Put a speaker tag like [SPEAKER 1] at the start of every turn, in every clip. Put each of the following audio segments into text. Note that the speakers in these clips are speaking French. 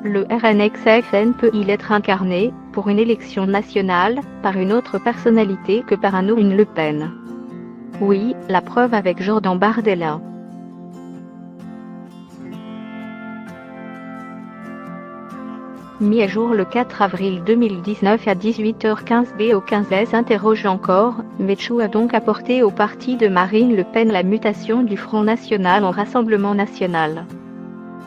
[SPEAKER 1] le RN-XFN peut-il être incarné, pour une élection nationale, par une autre personnalité que par un ou une Le Pen? Oui, la preuve avec Jordan Bardella. Mis à jour le 4 avril 2019 à 18h15 BO15S interroge encore, Mélenchon a donc apporté au parti de Marine Le Pen la mutation du Front National en Rassemblement National.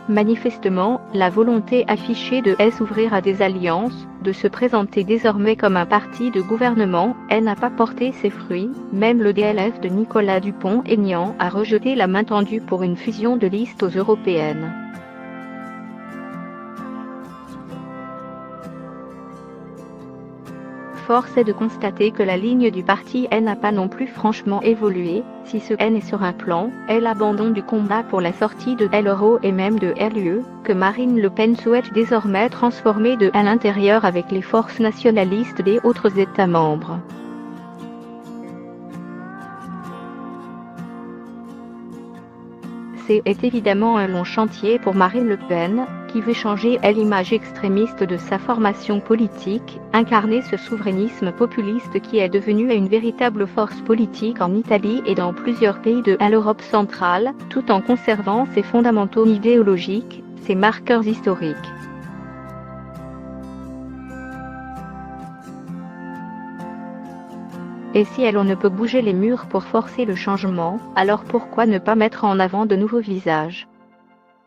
[SPEAKER 1] Manifestement, la volonté affichée de s'ouvrir à des alliances, de se présenter désormais comme un parti de gouvernement, n'a pas porté ses fruits. Même le DLF de Nicolas Dupont-Aignan a rejeté la main tendue pour une fusion de listes aux européennes. Force est de constater que la ligne du parti n'a pas non plus franchement évolué, si ce est sur un plan, l'abandon du combat pour la sortie de l'euro et même de l'UE, que Marine Le Pen souhaite désormais transformer à l'intérieur avec les forces nationalistes des autres États membres. C'est évidemment un long chantier pour Marine Le Pen, qui veut changer l'image extrémiste de sa formation politique, incarner ce souverainisme populiste qui est devenu une véritable force politique en Italie et dans plusieurs pays de l'Europe centrale, tout en conservant ses fondamentaux idéologiques, ses marqueurs historiques. Et si on ne peut bouger les murs pour forcer le changement, alors pourquoi ne pas mettre en avant de nouveaux visages?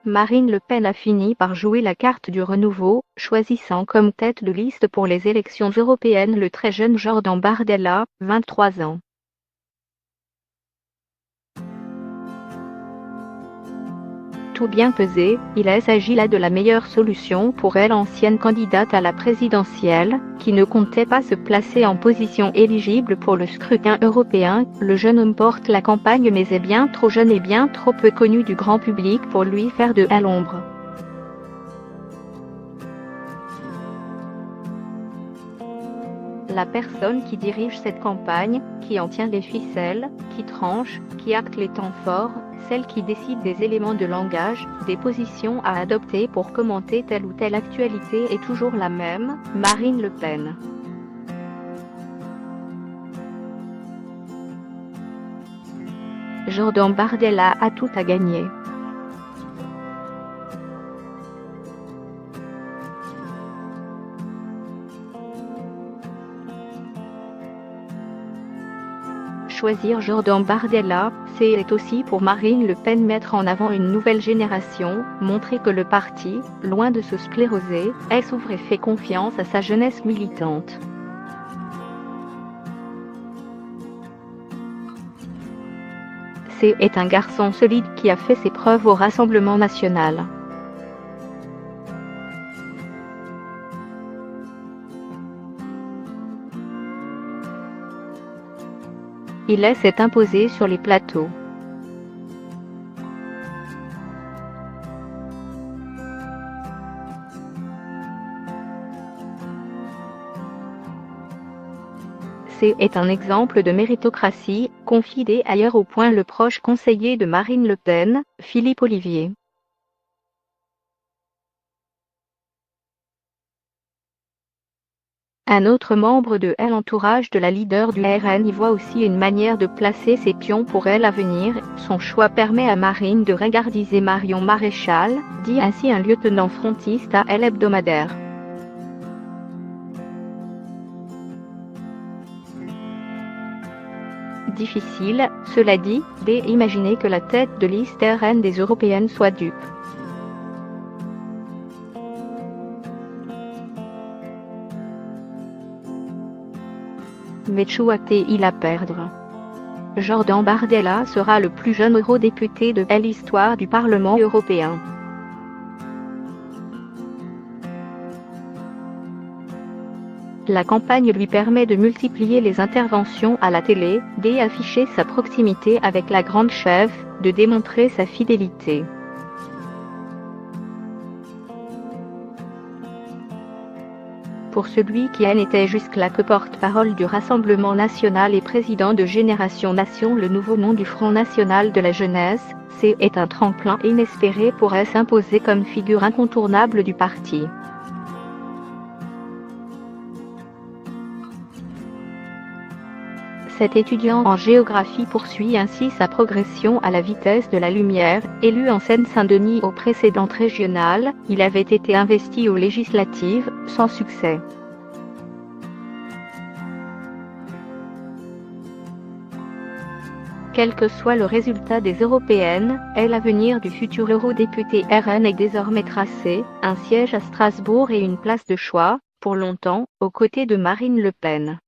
[SPEAKER 1] Marine Le Pen a fini par jouer la carte du renouveau, choisissant comme tête de liste pour les élections européennes le très jeune Jordan Bardella, 23 ans. Tout bien pesé, il s'agit là de la meilleure solution pour l'ancienne candidate à la présidentielle, qui ne comptait pas se placer en position éligible pour le scrutin européen. Le jeune homme porte la campagne mais est bien trop jeune et bien trop peu connu du grand public pour lui faire de l'ombre. La personne qui dirige cette campagne, qui en tient les ficelles, qui tranche, qui acte les temps forts, celle qui décide des éléments de langage, des positions à adopter pour commenter telle ou telle actualité est toujours la même, Marine Le Pen. Jordan Bardella a tout à gagner. Choisir Jordan Bardella, c'est aussi pour Marine Le Pen mettre en avant une nouvelle génération, montrer que le parti, loin de se scléroser, s'ouvre et fait confiance à sa jeunesse militante. C'est un garçon solide qui a fait ses preuves au Rassemblement national. Il s'est imposé sur les plateaux. C'est un exemple de méritocratie, confie d'ailleurs au point le proche conseiller de Marine Le Pen, Philippe Olivier. Un autre membre de l'entourage de la leader du RN y voit aussi une manière de placer ses pions pour l'avenir. Son choix permet à Marine de regardiser Marion Maréchal, dit ainsi un lieutenant frontiste à l'hebdomadaire. Difficile, cela dit, d'imaginer que la tête de liste RN des européennes soit dupe. Mélenchon a-t-il à perdre? Jordan Bardella sera le plus jeune eurodéputé de l'histoire du Parlement européen. La campagne lui permet de multiplier les interventions à la télé, d'afficher sa proximité avec la grande chef, de démontrer sa fidélité. Pour celui qui en était jusque-là que porte-parole du Rassemblement national et président de Génération Nation, le nouveau nom du Front national de la jeunesse, est un tremplin inespéré pour s'imposer comme figure incontournable du parti. Cet étudiant en géographie poursuit ainsi sa progression à la vitesse de la lumière. Élu en Seine-Saint-Denis aux précédentes régionales, il avait été investi aux législatives, sans succès. Quel que soit le résultat des européennes, l'avenir du futur eurodéputé RN est désormais tracé, un siège à Strasbourg et une place de choix, pour longtemps, aux côtés de Marine Le Pen.